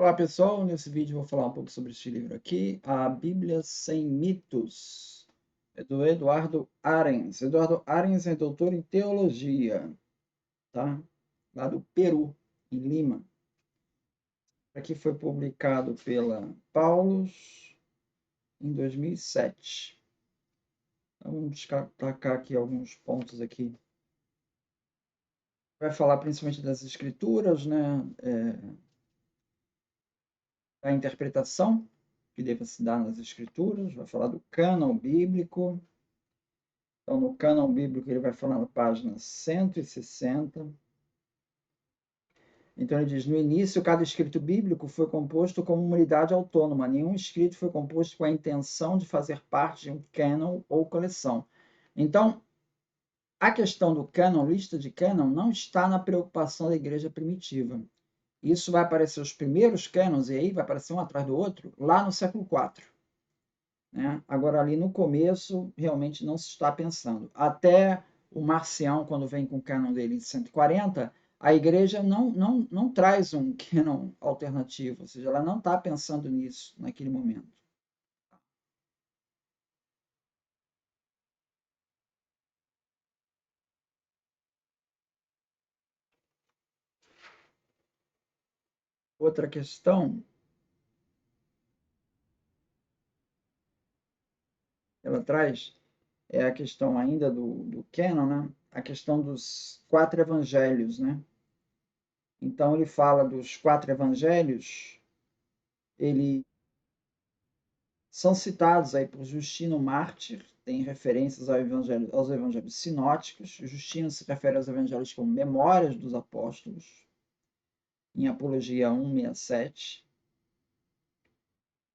Olá pessoal, nesse vídeo eu vou falar um pouco sobre este livro aqui, A Bíblia Sem Mitos, é do Eduardo Arens. Eduardo Arens é doutor em teologia, tá? Lá do Peru, em Lima. Aqui foi publicado pela Paulus em 2007. Então, vamos destacar aqui alguns pontos aqui. Vai falar principalmente das escrituras, né? Da interpretação que deve se dar nas escrituras, vai falar do cânon bíblico. Então, no cânon bíblico, ele vai falar na página 160. Então, ele diz: no início, cada escrito bíblico foi composto como uma unidade autônoma. Nenhum escrito foi composto com a intenção de fazer parte de um cânon ou coleção. Então, a questão do cânon, lista de cânon, não está na preocupação da igreja primitiva. Isso vai aparecer os primeiros cânones, e aí vai aparecer um atrás do outro, lá no século IV. Né? Agora, ali no começo, realmente não se está pensando. Até o Marcião, quando vem com o cânon dele em 140, a igreja não traz um cânon alternativo, ou seja, ela não está pensando nisso naquele momento. Outra questão, ela traz, é a questão ainda do cânon, né? A questão dos quatro evangelhos, né? Então, ele fala dos quatro evangelhos, ele são citados aí por Justino Mártir, tem referências aos evangelhos sinóticos. Justino se refere aos evangelhos como memórias dos apóstolos, em Apologia 167.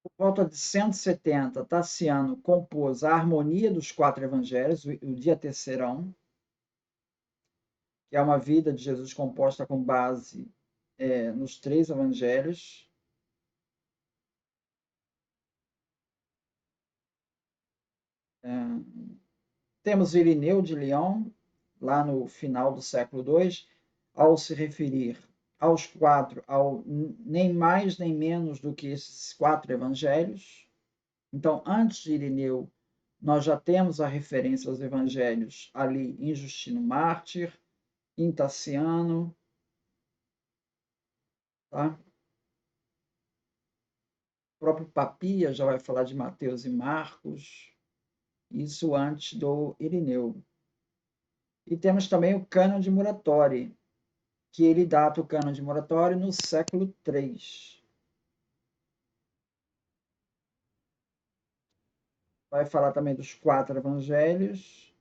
Por volta de 170, Tassiano compôs a harmonia dos quatro evangelhos, o Diatessaron, que é uma vida de Jesus composta com base nos três evangelhos. Temos Irineu de Lyon, lá no final do século II, ao se referir aos quatro, ao nem mais nem menos do que esses quatro evangelhos. Então, antes de Irineu, nós já temos a referência aos evangelhos ali em Justino Mártir, em Tassiano, tá? O próprio Papia já vai falar de Mateus e Marcos, isso antes do Irineu. E temos também o cânon de Muratori, que ele data o cânon de Muratori no século III. Vai falar também dos quatro evangelhos.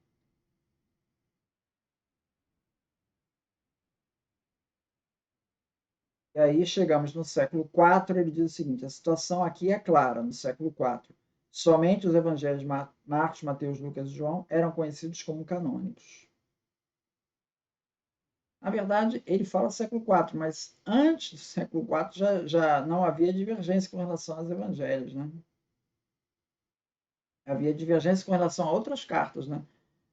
E aí chegamos no século IV, ele diz o seguinte: a situação aqui é clara, no século IV. Somente os evangelhos de Marcos, Mateus, Lucas e João eram conhecidos como canônicos. Na verdade, ele fala século IV, mas antes do século IV já não havia divergência com relação aos evangelhos, né? Havia divergência com relação a outras cartas, né?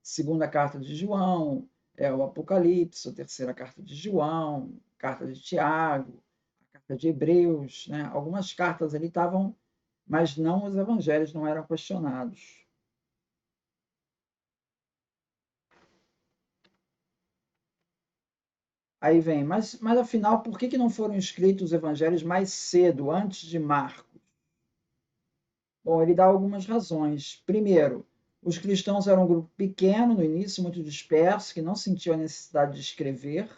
Segunda carta de João, o Apocalipse, a terceira carta de João, carta de Tiago, a carta de Hebreus, né? Algumas cartas ali estavam, mas não os evangelhos não eram questionados. Aí vem, mas afinal, por que não foram escritos os evangelhos mais cedo, antes de Marcos? Bom, ele dá algumas razões. Primeiro, os cristãos eram um grupo pequeno no início, muito disperso, que não sentiu a necessidade de escrever.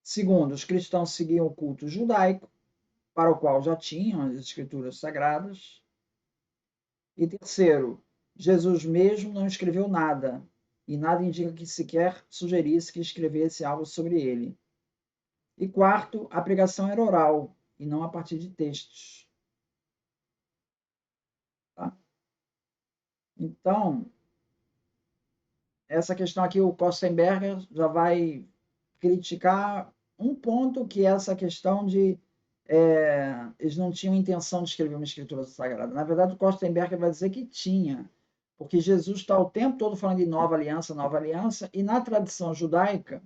Segundo, os cristãos seguiam o culto judaico, para o qual já tinham as escrituras sagradas. E terceiro, Jesus mesmo não escreveu nada, e nada indica que sequer sugerisse que escrevesse algo sobre ele. E quarto, a pregação era oral, e não a partir de textos. Tá? Então, essa questão aqui, o Kostenberger já vai criticar um ponto, que é essa questão de eles não tinham intenção de escrever uma escritura sagrada. Na verdade, o Kostenberger vai dizer que tinha, porque Jesus está o tempo todo falando de nova aliança, e na tradição judaica,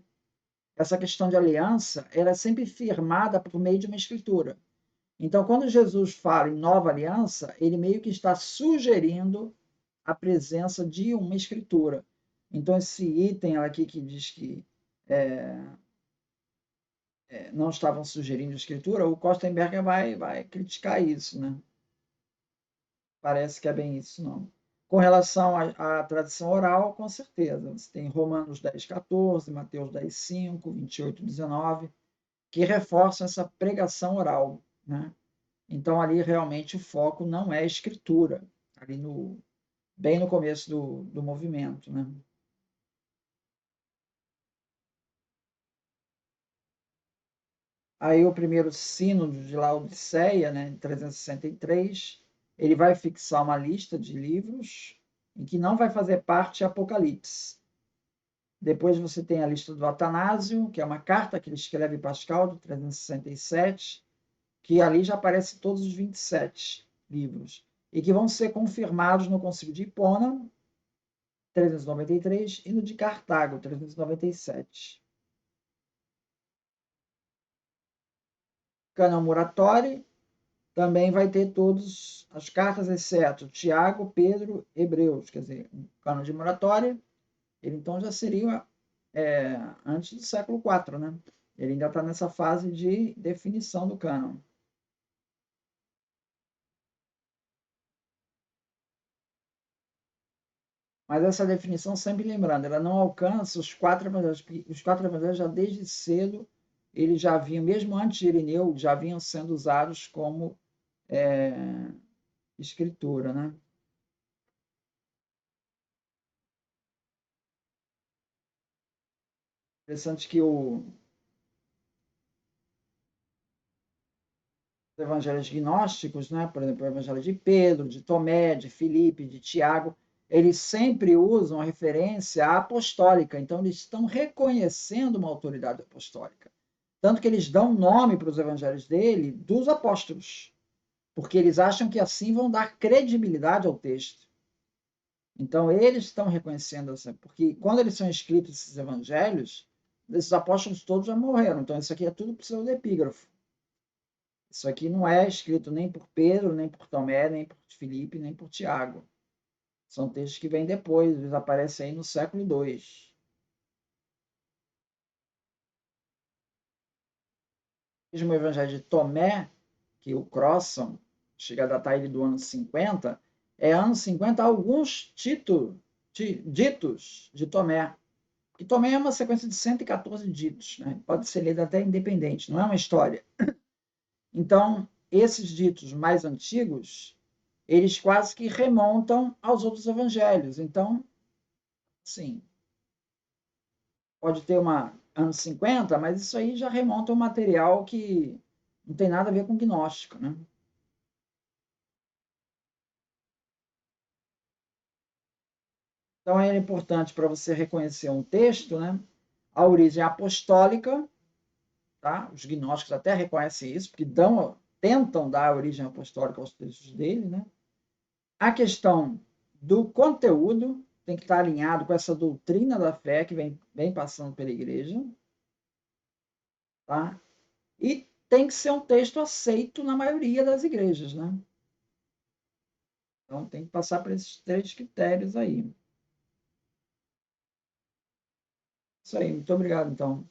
essa questão de aliança era sempre firmada por meio de uma escritura. Então, quando Jesus fala em nova aliança, ele meio que está sugerindo a presença de uma escritura. Então, esse item aqui que diz que não estavam sugerindo escritura, o Kostenberger vai criticar isso, né? Parece que é bem isso, não. Com relação à tradição oral, com certeza. Você tem Romanos 10, 14, Mateus 10, 5, 28, 19, que reforçam essa pregação oral, né? Então, ali realmente o foco não é escritura, ali bem no começo do movimento, né? Aí o primeiro sínodo de Laodiceia, né, em 363, ele vai fixar uma lista de livros em que não vai fazer parte Apocalipse. Depois você tem a lista do Atanásio, que é uma carta que ele escreve Pascal, de 367, que ali já aparece todos os 27 livros, e que vão ser confirmados no Concílio de Hipona, 393, e no de Cartago, 397. Cânon Muratori também vai ter todas as cartas, exceto Tiago, Pedro, Hebreus, quer dizer, um cânon de Muratori, ele então já seria antes do século IV, né? Ele ainda está nessa fase de definição do cânon. Mas essa definição, sempre lembrando, ela não alcança os quatro evangelhos, porque os quatro evangelhos já desde cedo, eles já vinham, mesmo antes de Irineu, já vinham sendo usados como escritura, né? Interessante que os evangelhos gnósticos, né? Por exemplo, o evangelho de Pedro, de Tomé, de Filipe, de Tiago, eles sempre usam a referência apostólica, então eles estão reconhecendo uma autoridade apostólica. Tanto que eles dão nome para os evangelhos dele dos apóstolos, porque eles acham que assim vão dar credibilidade ao texto. Então, eles estão reconhecendo, porque quando eles são escritos, esses evangelhos, esses apóstolos todos já morreram, então isso aqui é tudo pseudepígrafo. Isso aqui não é escrito nem por Pedro, nem por Tomé, nem por Filipe, nem por Tiago. São textos que vêm depois, eles aparecem aí no século II. Mesmo o evangelho de Tomé, que o Crossan chega a datar ele do ano 50, é ano 50 alguns ditos de Tomé. E Tomé é uma sequência de 114 ditos, né? Pode ser lido até independente, não é uma história. Então, esses ditos mais antigos, eles quase que remontam aos outros evangelhos. Então, sim, pode ter uma anos 50, mas isso aí já remonta a um material que não tem nada a ver com gnóstico, né? Então, é importante para você reconhecer um texto, né? A origem apostólica, tá? Os gnósticos até reconhecem isso, porque tentam dar a origem apostólica aos textos dele, né? A questão do conteúdo tem que estar alinhado com essa doutrina da fé que vem passando pela igreja, tá? E tem que ser um texto aceito na maioria das igrejas, né? Então tem que passar por esses três critérios aí. Isso aí, muito obrigado, então.